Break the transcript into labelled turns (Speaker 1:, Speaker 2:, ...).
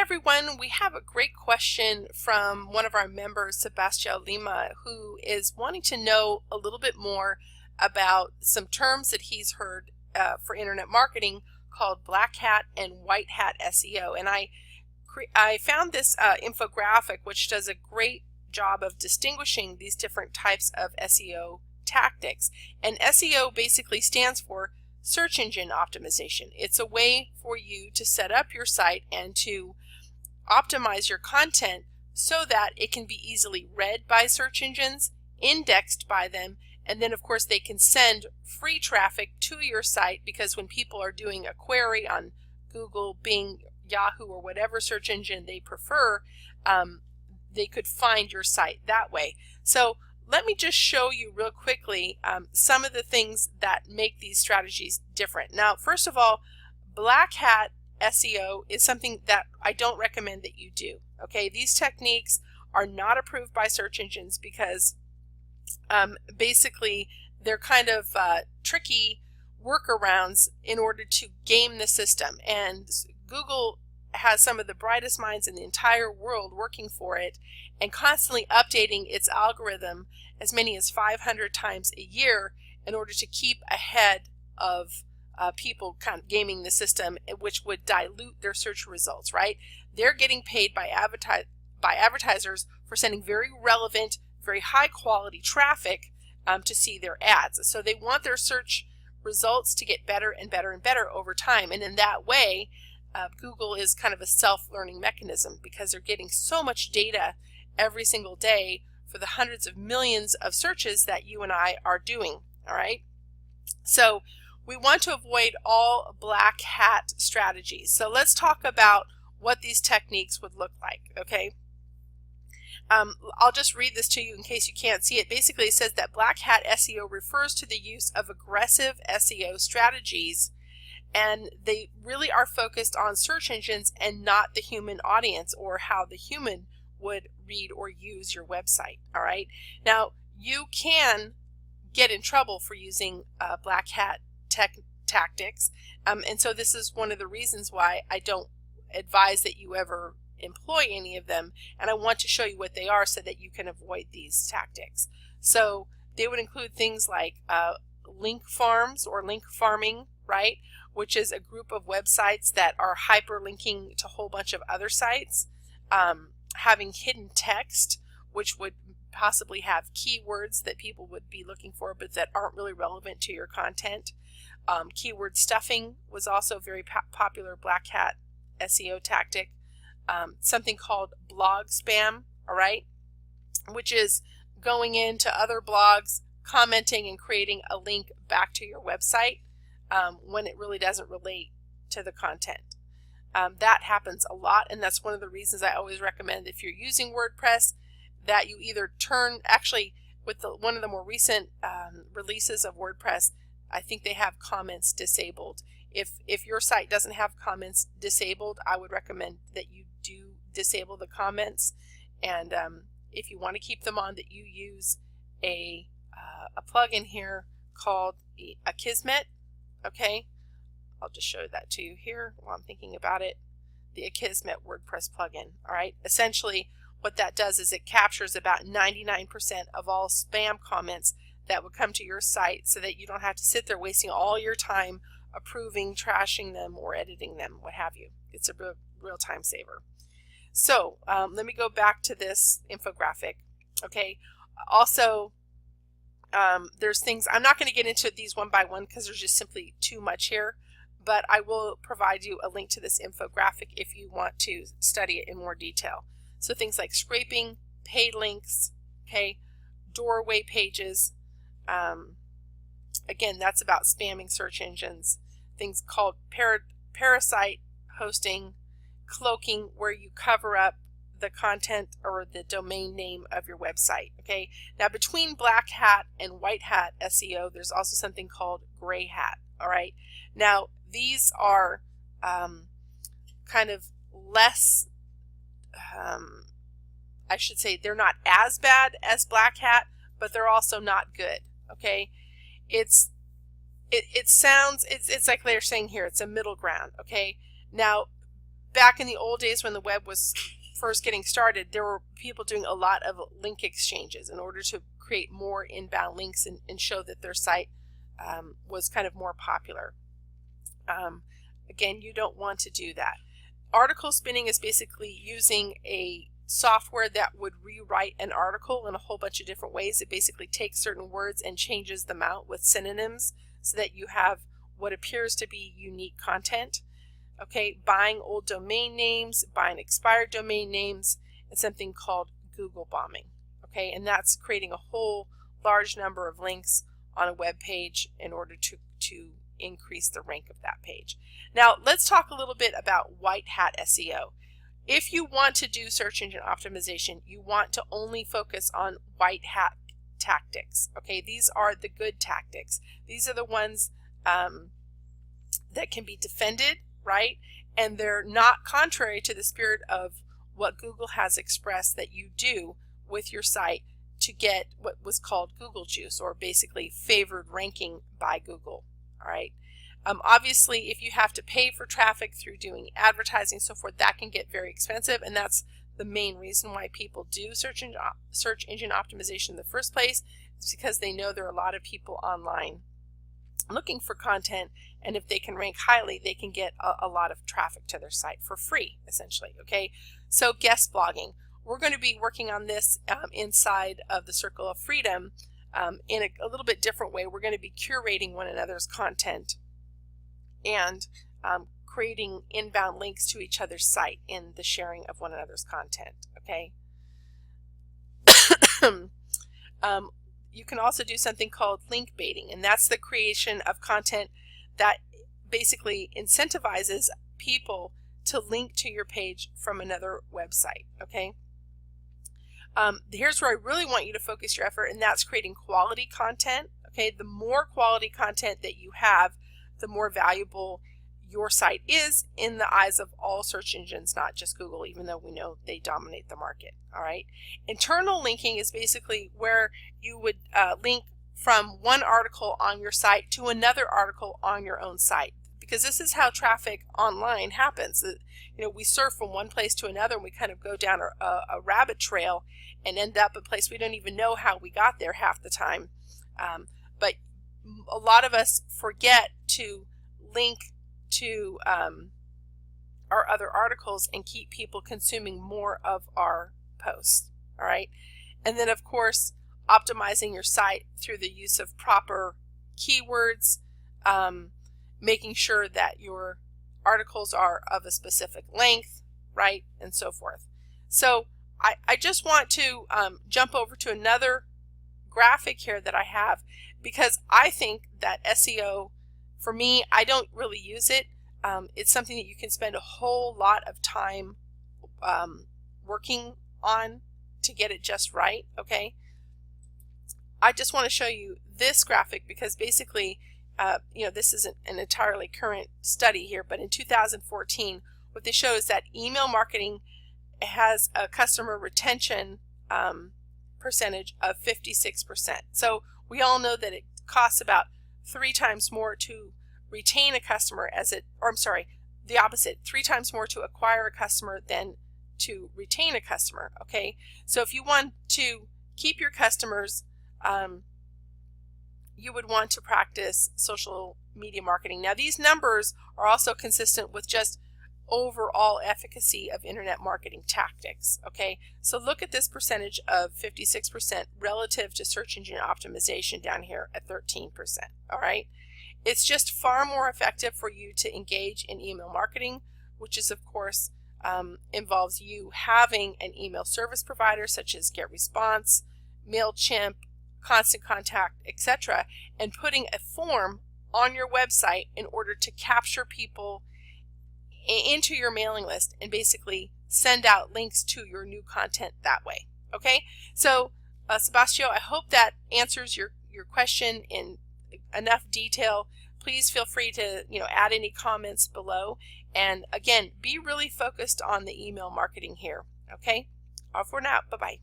Speaker 1: everyone, we have a great question from one of our members, Sebastian Lima, who is wanting to know a little bit more about some terms that he's heard for internet marketing called Black Hat and White Hat SEO. And I found this infographic which does a great job of distinguishing these different types of SEO tactics. And SEO basically stands for search engine optimization. It's a way for you to set up your site and to optimize your content so that it can be easily read by search engines, indexed by them, and then of course they can send free traffic to your site, because when people are doing a query on Google, Bing, Yahoo, or whatever search engine they prefer, they could find your site that way. So let me just show you real quickly some of the things that make these strategies different. Now, first of all, Black Hat SEO is something that I don't recommend that you do. Okay, these techniques are not approved by search engines because basically they're kind of tricky workarounds in order to game the system. And Google has some of the brightest minds in the entire world working for it and constantly updating its algorithm as many as 500 times a year in order to keep ahead of people kind of gaming the system, which would dilute their search results, right? They're getting paid by advertisers for sending very relevant, very high quality traffic to see their ads. So they want their search results to get better and better and better over time. And in that way, Google is kind of a self-learning mechanism because they're getting so much data every single day for the hundreds of millions of searches that you and I are doing, all right? So we want to avoid all black hat strategies. So let's talk about what these techniques would look like, okay? I'll just read this to you in case you can't see it. Basically, it says that Black Hat SEO refers to the use of aggressive SEO strategies, and they really are focused on search engines and not the human audience or how the human would read or use your website. All right. Now, you can get in trouble for using black hat tactics, and so this is one of the reasons why I don't advise that you ever employ any of them, and I want to show you what they are so that you can avoid these tactics. So they would include things like link farms or link farming, right, which is a group of websites that are hyperlinking to a whole bunch of other sites. Having hidden text, which would possibly have keywords that people would be looking for but that aren't really relevant to your content. Keyword stuffing was also a very popular black hat SEO tactic. Something called blog spam, all right, which is going into other blogs, commenting and creating a link back to your website when it really doesn't relate to the content. That happens a lot, and that's one of the reasons I always recommend, if you're using WordPress, that you either turn, actually with one of the more recent releases of WordPress, I think they have comments disabled. If your site doesn't have comments disabled, I would recommend that you do disable the comments, and if you want to keep them on, that you use a plugin here called Akismet. Okay, I'll just show that to you here while I'm thinking about it. The Akismet WordPress plugin. All right, essentially what that does is it captures about 99% of all spam comments that would come to your site, so that you don't have to sit there wasting all your time approving, trashing them, or editing them, what have you. It's a real time saver. So let me go back to this infographic. Okay, also there's things, I'm not going to get into these one by one because there's just simply too much here, but I will provide you a link to this infographic if you want to study it in more detail. So things like scraping, paid links, okay, doorway pages. Again, that's about spamming search engines. Things called parasite hosting, cloaking, where you cover up the content or the domain name of your website. Okay, now between black hat and white hat SEO, there's also something called gray hat. All right, now these are kind of less, I should say, they're not as bad as black hat, but they're also not good. Okay, it's like they're saying here, it's a middle ground. Okay, now back in the old days when the web was first getting started, there were people doing a lot of link exchanges in order to create more inbound links and show that their site was kind of more popular. Again, you don't want to do that. Article spinning is basically using a software that would rewrite an article in a whole bunch of different ways. It basically takes certain words and changes them out with synonyms so that you have what appears to be unique content. Okay, buying old domain names, buying expired domain names, and something called Google bombing. Okay, and that's creating a whole large number of links on a web page in order to increase the rank of that page. Now, let's talk a little bit about White Hat SEO. If you want to do search engine optimization, you want to only focus on white hat tactics. Okay, these are the good tactics. These are the ones that can be defended, right? And they're not contrary to the spirit of what Google has expressed that you do with your site to get what was called Google juice, or basically favored ranking by Google. All right. Obviously, if you have to pay for traffic through doing advertising and so forth, that can get very expensive, and that's the main reason why people do search engine optimization in the first place. It's because they know there are a lot of people online looking for content, and if they can rank highly, they can get a lot of traffic to their site for free, essentially. Okay, so guest blogging. We're going to be working on this inside of the Circle of Freedom in a little bit different way. We're going to be curating one another's content and creating inbound links to each other's site in the sharing of one another's content. Okay. You can also do something called link baiting, and that's the creation of content that basically incentivizes people to link to your page from another website. Okay. Here's where I really want you to focus your effort, and that's creating quality content. Okay, the more quality content that you have, the more valuable your site is in the eyes of all search engines, not just Google, even though we know they dominate the market. All right. Internal linking is basically where you would link from one article on your site to another article on your own site, because this is how traffic online happens. You know, we surf from one place to another, and we kind of go down a rabbit trail and end up a place we don't even know how we got there half the time. But a lot of us forget to link to our other articles and keep people consuming more of our posts. All right. And then, of course, optimizing your site through the use of proper keywords, making sure that your articles are of a specific length, right, and so forth. So I just want to jump over to another graphic here that I have, because I think that SEO, for me, I don't really use it. It's something that you can spend a whole lot of time working on to get it just right. Okay. I just want to show you this graphic because basically, you know, this isn't an entirely current study here, but in 2014, what they show is that email marketing has a customer retention percentage of 56%. So we all know that it costs about 3 times more to retain a customer the opposite, 3 times more to acquire a customer than to retain a customer. Okay, so if you want to keep your customers, you would want to practice social media marketing. Now, these numbers are also consistent with just overall efficacy of internet marketing tactics. Okay, so look at this percentage of 56% relative to search engine optimization down here at 13%. All right, it's just far more effective for you to engage in email marketing, which is, of course, involves you having an email service provider such as GetResponse, MailChimp, Constant Contact, etc., and putting a form on your website in order to capture people into your mailing list and basically send out links to your new content that way. Okay, so Sebastião, I hope that answers your question in enough detail. Please feel free to add any comments below, and again, be really focused on the email marketing here. Okay, off for now. Bye bye.